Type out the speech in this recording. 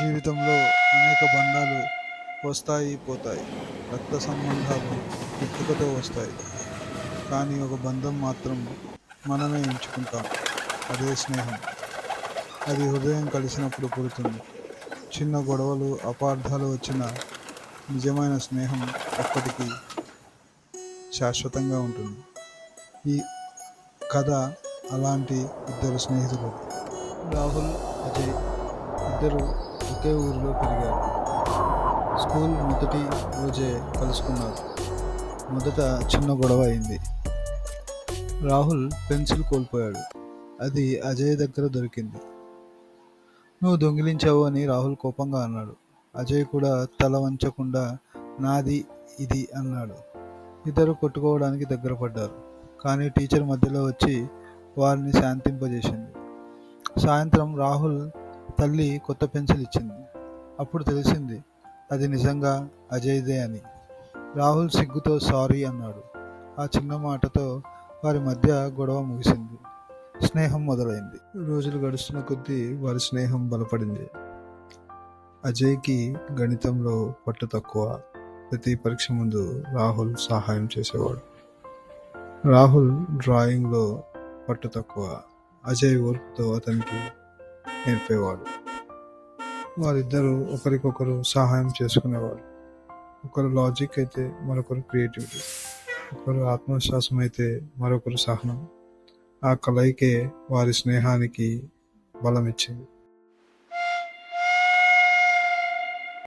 జీవితంలో అనేక బంధాలు వస్తాయి పోతాయి. రక్త సంబంధాలు పుట్టుకతో వస్తాయి. కానీ ఒక బంధం మాత్రం మనమే ఎంచుకుంటాం. అదే స్నేహం. అది హృదయం కలిసినప్పుడు పుడుతుంది. చిన్న గొడవలు, అపార్థాలు వచ్చిన నిజమైన స్నేహం ఎప్పటికీ శాశ్వతంగా ఉంటుంది. ఈ కథ అలాంటి ఇద్దరు స్నేహితులది. రాహుల్, అజయ్ ఇద్దరు ఒకే ఊరిలో పెరిగారు. స్కూల్ మొదటి రోజే కలుసుకున్నారు. మొదట చిన్న గొడవ అయింది. రాహుల్ పెన్సిల్ కోల్పోయాడు. అది అజయ్ దగ్గర దొరికింది. నువ్వు దొంగిలించావు అని రాహుల్ కోపంగా అన్నాడు. అజయ్ కూడా తల వంచకుండా నాది ఇది అన్నాడు. ఇద్దరు కొట్టుకోవడానికి దగ్గర పడ్డారు. కానీ టీచర్ మధ్యలో వచ్చి వారిని శాంతింపజేసింది. సాయంత్రం రాహుల్ తల్లి కొత్త పెన్సిల్ ఇచ్చింది. అప్పుడు తెలిసింది అది నిజంగా అజయ్దే అని. రాహుల్ సిగ్గుతో సారీ అన్నాడు. ఆ చిన్న మాటతో వారి మధ్య గొడవ ముగిసింది. స్నేహం మొదలైంది. రోజులు గడుస్తున్న కొద్దీ వారి స్నేహం బలపడింది. అజయ్కి గణితంలో పట్టు తక్కువ. ప్రతి పరీక్ష ముందు రాహుల్ సహాయం చేసేవాడు. రాహుల్ డ్రాయింగ్లో పట్టు తక్కువ. అజయ్ ఓర్పుతో అతనికి నేర్పేవాడు. వారిద్దరూ ఒకరికొకరు సహాయం చేసుకునేవారు. ఒకరు లాజిక్ అయితే మరొకరు క్రియేటివిటీ, ఒకరు ఆత్మవిశ్వాసం అయితే మరొకరు సహనం. ఆ కలయికే వారి స్నేహానికి బలం ఇచ్చింది.